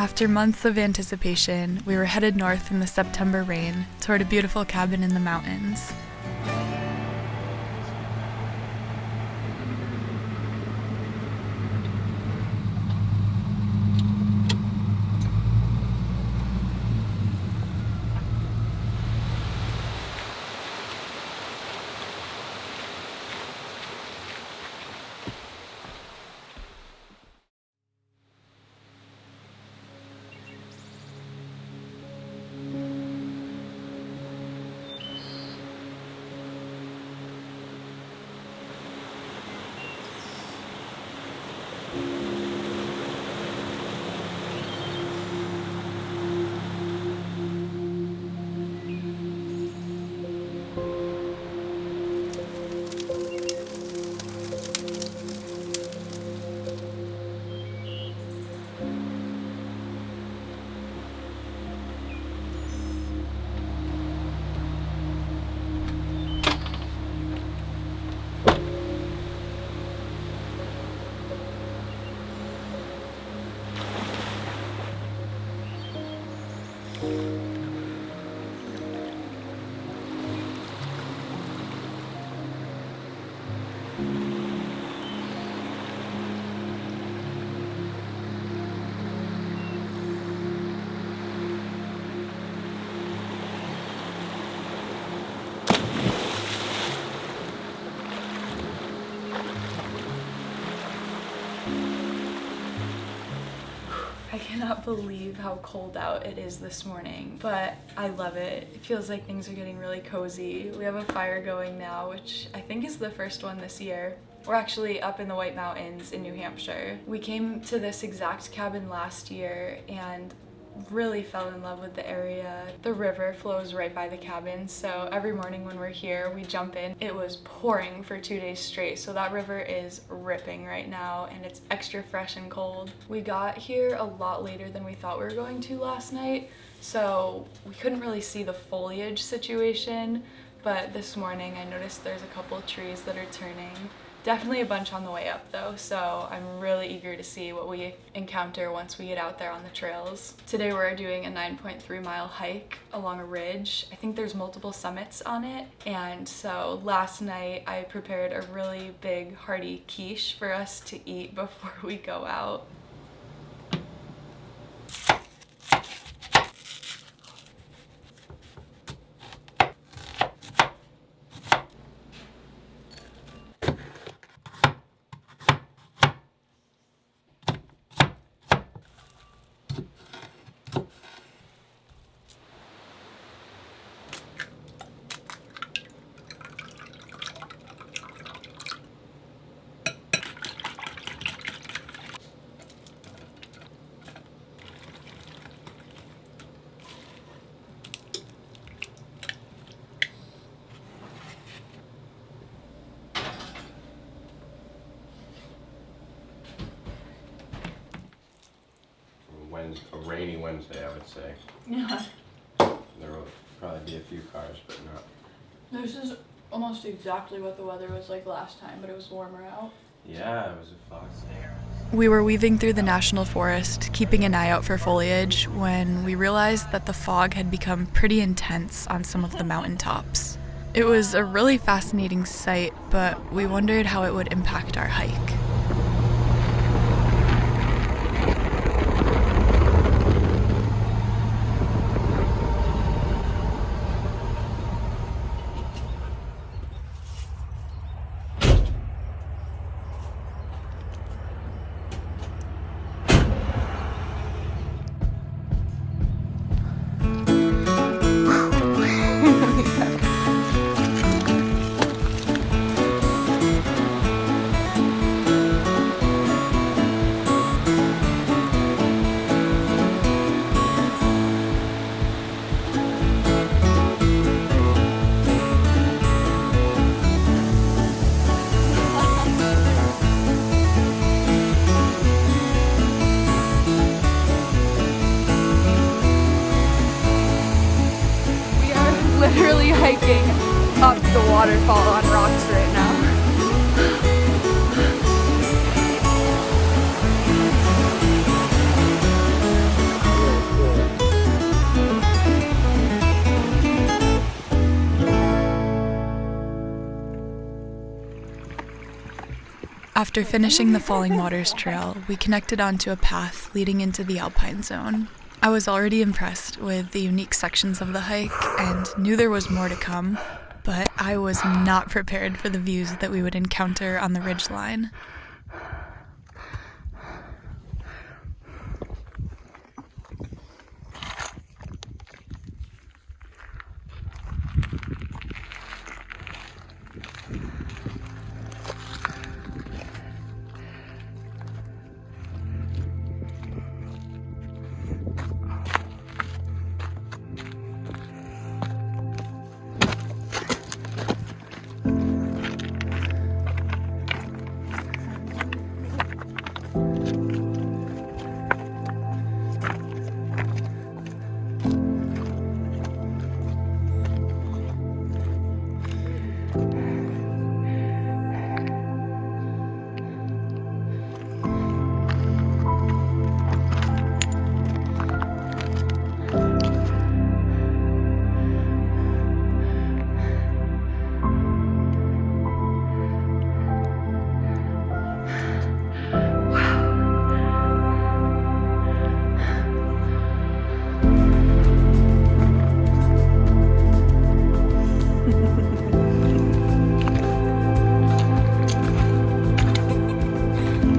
After months of anticipation, we were headed north in the September rain toward a beautiful cabin in the mountains. I cannot believe how cold out it is this morning, but I love it. It feels like things are getting really cozy. We have a fire going now, which I think is the first one this year. We're actually up in the White Mountains in New Hampshire. We came to this exact cabin last year and really fell in love with the area. The river flows right by the cabin, so every morning when we're here we jump in. It was pouring for 2 days straight, so that river is ripping right now and it's extra fresh and cold. We got here a lot later than we thought we were going to last night, so we couldn't really see the foliage situation, but this morning I noticed there's a couple of trees that are turning. Definitely a bunch on the way up though, so I'm really eager to see what we encounter once we get out there on the trails. Today we're doing a 9.3 mile hike along a ridge. I think there's multiple summits on it, and so last night I prepared a really big hearty quiche for us to eat before we go out. A rainy Wednesday, I would say. Yeah. There will probably be a few cars, but not. This is almost exactly what the weather was like last time, but it was warmer out. Yeah, it was a fog day. We were weaving through the national forest, keeping an eye out for foliage, when we realized that the fog had become pretty intense on some of the mountaintops. It was a really fascinating sight, but we wondered how it would impact our hike. Literally hiking up the waterfall on rocks right now. After finishing the Falling Waters Trail, we connected onto a path leading into the Alpine Zone. I was already impressed with the unique sections of the hike and knew there was more to come, but I was not prepared for the views that we would encounter on the ridgeline.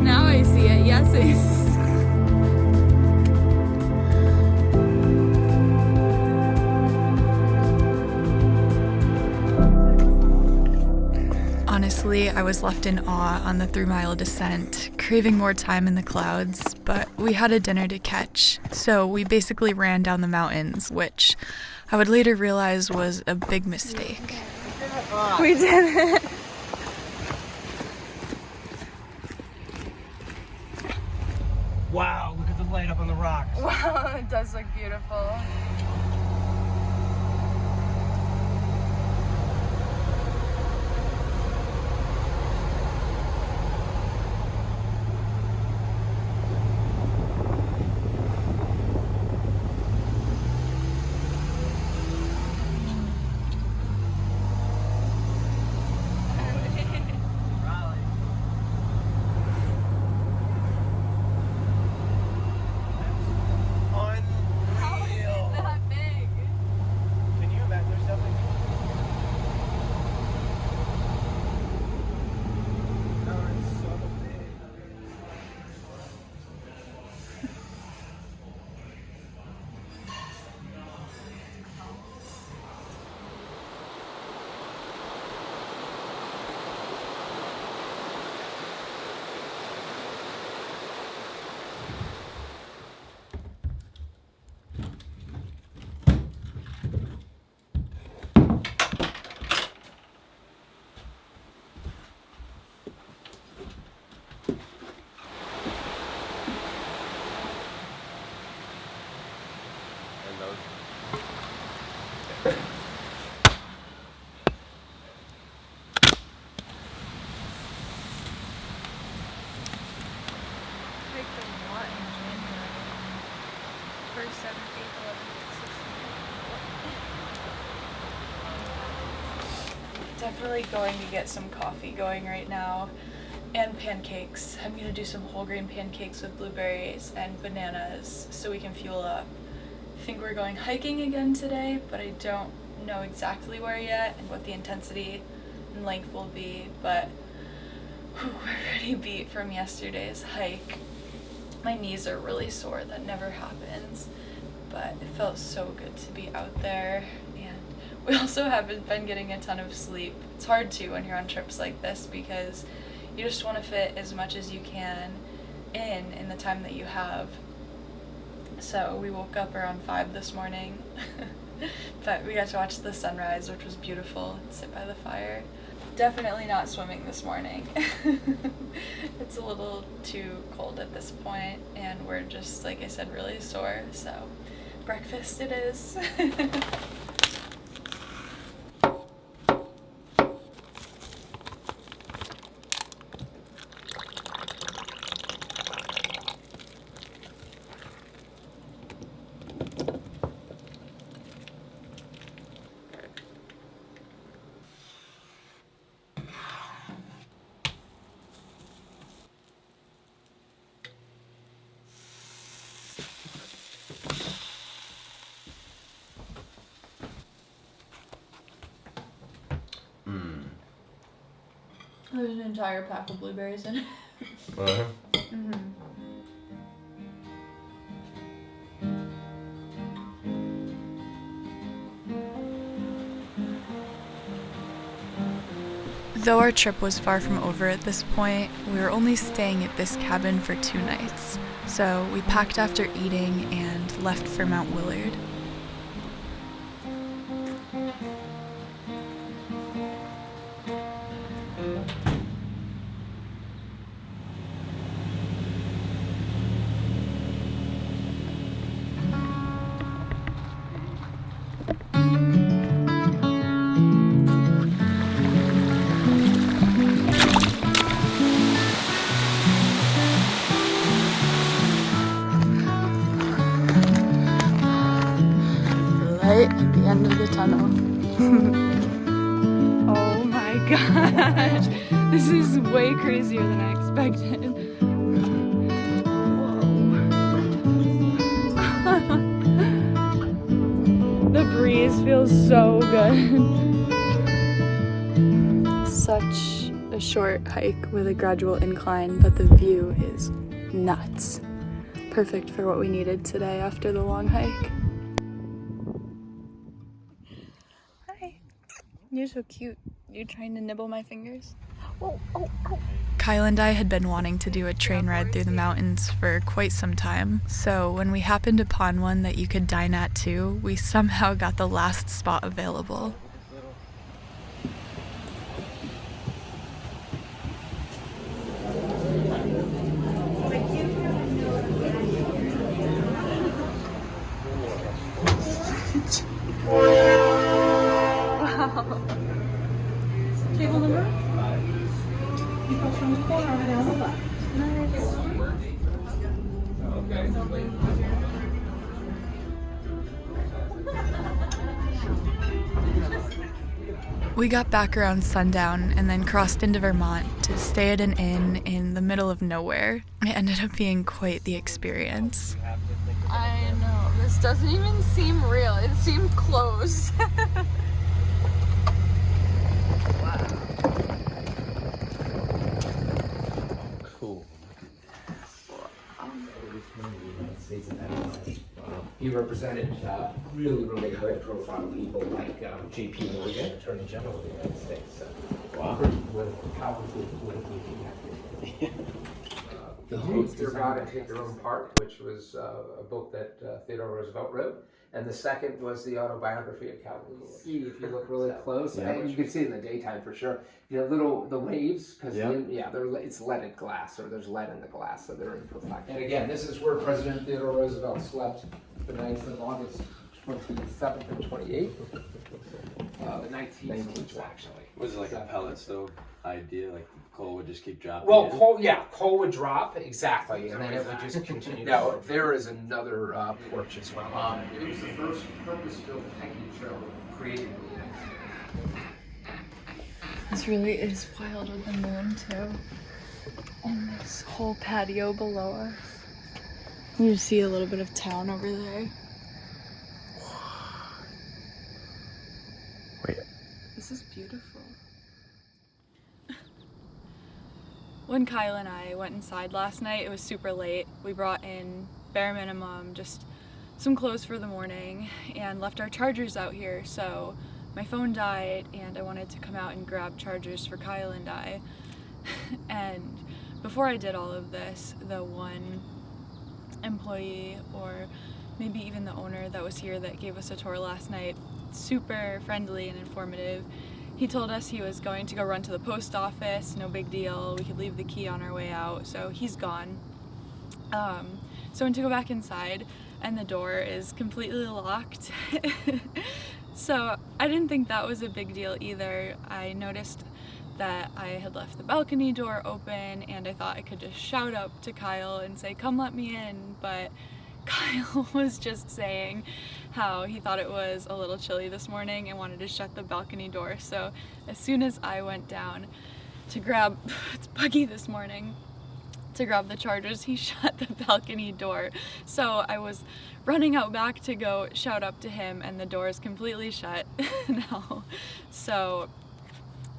Now I see it, yes. Honestly, I was left in awe on the 3-mile descent, craving more time in the clouds, but we had a dinner to catch, so we basically ran down the mountains, which I would later realize was a big mistake. We did it! Wow, look at the light up on the rocks. Wow, it does look beautiful. Definitely going to get some coffee going right now and pancakes. I'm gonna do some whole grain pancakes with blueberries and bananas so we can fuel up. I think we're going hiking again today, but I don't know exactly where yet and what the intensity and length will be, but we're pretty beat from yesterday's hike. My knees are really sore. That never happens, but it felt so good to be out there. And we also haven't been getting a ton of sleep. It's hard to when you're on trips like this because you just want to fit as much as you can in the time that you have. So we woke up around 5 this morning, but we got to watch the sunrise, which was beautiful, and sit by the fire. Definitely not swimming this morning. It's a little too cold at this point, and we're just, like I said, really sore, so breakfast it is. There's an entire pack of blueberries in it. Uh-huh. Though our trip was far from over at this point, we were only staying at this cabin for 2 nights. So we packed after eating and left for Mount Willard. Light at the end of the tunnel. Oh my gosh, this is way crazier than I expected. Whoa. The breeze feels so good. Such a short hike with a gradual incline, but the view is nuts. Perfect for what we needed today after the long hike. You're so cute. You're trying to nibble my fingers. Oh. Kyle and I had been wanting to do a train ride through the mountains for quite some time. So when we happened upon one that you could dine at too, we somehow got the last spot available. Table number 5. You go from the corner over there on the left. We got back around sundown and then crossed into Vermont to stay at an inn in the middle of nowhere. It ended up being quite the experience. I know, this doesn't even seem real. It seemed close. Cool. He represented really high-profile people like J.P. Morgan, Attorney General of the United States. Wow. Powerfully politically connected. The Hosts Their God and Take Their Own Part, which was a book that Theodore Roosevelt wrote. And the second was the autobiography of Calvin Coolidge. See, if you look really close, Yeah. and you can see it in the daytime for sure. You know, the waves, because it's leaded glass, or there's lead in the glass, so they're imperfect. And again, this is where President Theodore Roosevelt slept the nights of August 27th and 28th. The 19th, actually. Was it like a pellet stove idea? Like coal would just keep dropping? Well, in? coal would drop, exactly, and then it would just continue. Now, there is another porch as well. It was the first purpose-built hiking trail created in the United States. This really is wild with the moon too. And this whole patio below us. You see a little bit of town over there. Wait. This is beautiful. When Kyle and I went inside last night, it was super late. We brought in bare minimum, just some clothes for the morning, and left our chargers out here. So my phone died and I wanted to come out and grab chargers for Kyle and I. And before I did all of this, the one employee, or maybe even the owner that was here that gave us a tour last night, super friendly and informative. He told us he was going to go run to the post office, no big deal, we could leave the key on our way out, so he's gone. So I went to go back inside and the door is completely locked. So I didn't think that was a big deal either. I noticed that I had left the balcony door open and I thought I could just shout up to Kyle and say, "Come let me in," but Kyle was just saying how he thought it was a little chilly this morning and wanted to shut the balcony door. So as soon as I went down to grab, it's buggy this morning, to grab the chargers, he shut the balcony door. So I was running out back to go shout up to him and the door is completely shut now. So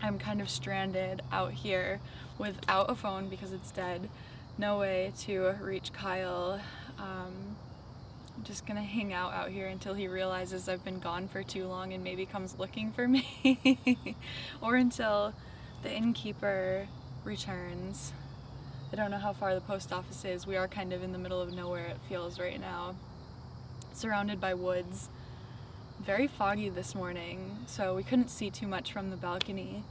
I'm kind of stranded out here without a phone because it's dead. No way to reach Kyle. I'm just gonna hang out here until he realizes I've been gone for too long and maybe comes looking for me. Or until the innkeeper returns. I don't know how far the post office is. We are kind of in the middle of nowhere, it feels right now. Surrounded by woods. Very foggy this morning, so we couldn't see too much from the balcony,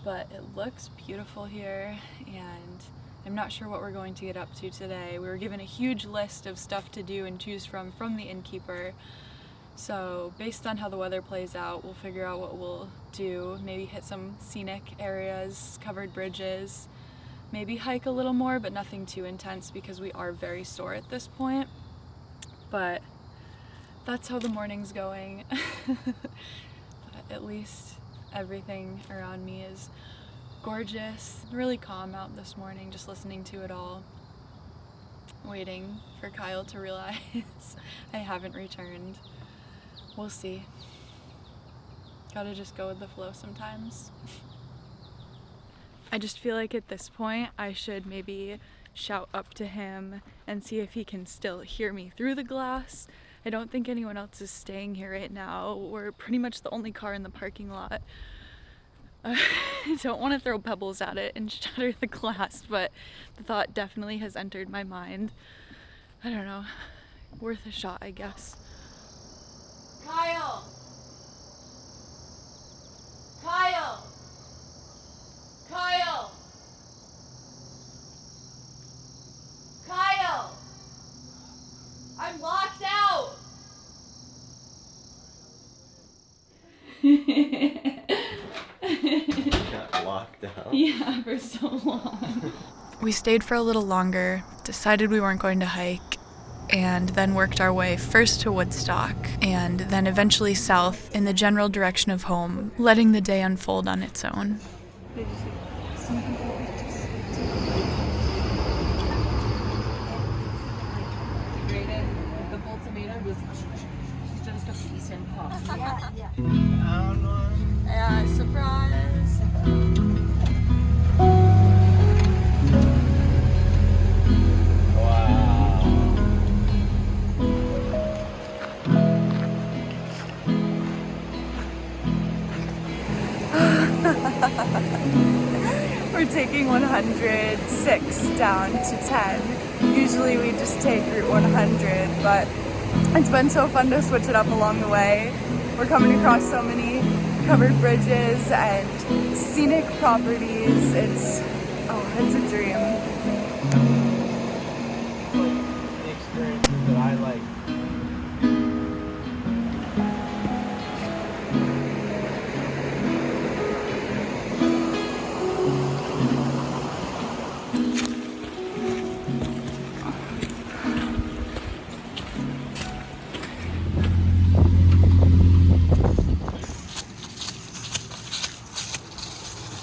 but it looks beautiful here, and I'm not sure what we're going to get up to today. We were given a huge list of stuff to do and choose from the innkeeper, so based on how the weather plays out, we'll figure out what we'll do. Maybe hit some scenic areas, covered bridges, maybe hike a little more, but nothing too intense because we are very sore at this point. But that's how the morning's going. But at least everything around me is gorgeous. Really calm out this morning, just listening to it all. Waiting for Kyle to realize I haven't returned. We'll see. Gotta just go with the flow sometimes. I just feel like at this point I should maybe shout up to him and see if he can still hear me through the glass. I don't think anyone else is staying here right now. We're pretty much the only car in the parking lot. I don't want to throw pebbles at it and shatter the glass, but the thought definitely has entered my mind. I don't know. Worth a shot, I guess. Kyle! Kyle! Kyle! Kyle! I'm locked out! Got locked out. Yeah, for so long. We stayed for a little longer, decided we weren't going to hike, and then worked our way first to Woodstock, and then eventually south in the general direction of home, letting the day unfold on its own. The full tomato was just a piece in half. Yeah, surprise! We're taking 106 down to 10. Usually we just take Route 100, but it's been so fun to switch it up along the way. We're coming across so many covered bridges and scenic properties. It's a dream. The experiences that I like.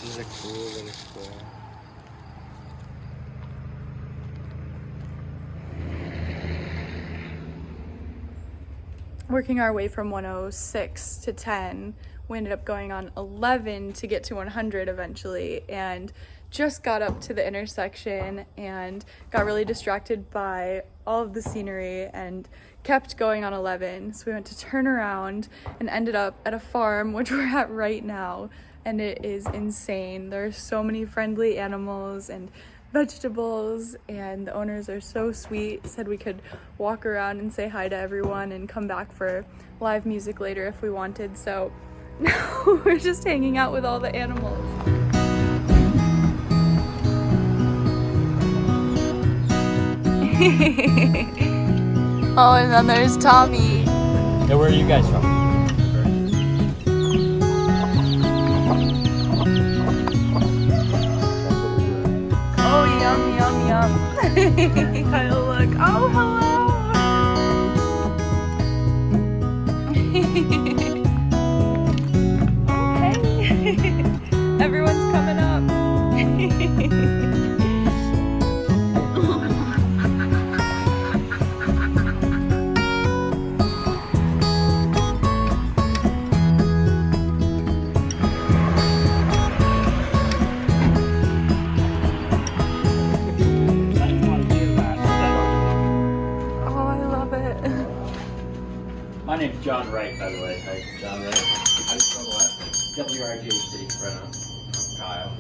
This is a cool little square. Working our way from 106 to 10, we ended up going on 11 to get to 100 eventually, and just got up to the intersection and got really distracted by all of the scenery and kept going on 11. So we went to turn around and ended up at a farm, which we're at right now, and it is insane. There are so many friendly animals and vegetables, and the owners are so sweet. Said we could walk around and say hi to everyone and come back for live music later if we wanted. So now we're just hanging out with all the animals. Oh, and then there's Tommy. Hey, where are you guys from? Oh, yum, yum, yum. Kyle, look. Oh, hello. Oh, hey. Everyone's coming up. My name's John Wright, by the way. Hi, John Wright. How do you spell the last name? WRGHT. Right on. Kyle.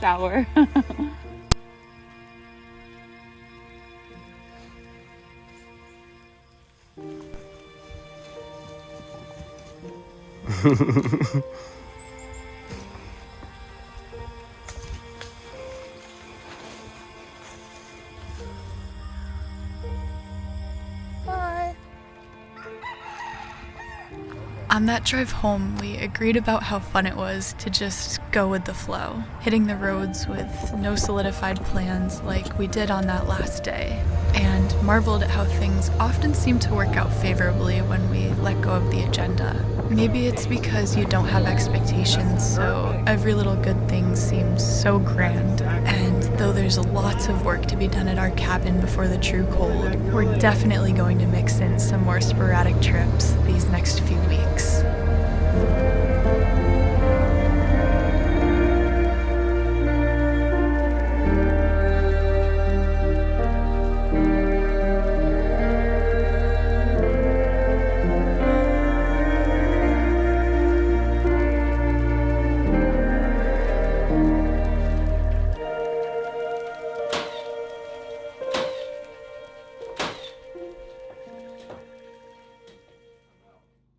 Shower. Bye. On that drive home, we agreed about how fun it was to just go with the flow, hitting the roads with no solidified plans like we did on that last day, and marveled at how things often seem to work out favorably when we let go of the agenda. Maybe it's because you don't have expectations, so every little good thing seems so grand. And though there's lots of work to be done at our cabin before the true cold, we're definitely going to mix in some more sporadic trips these next few weeks.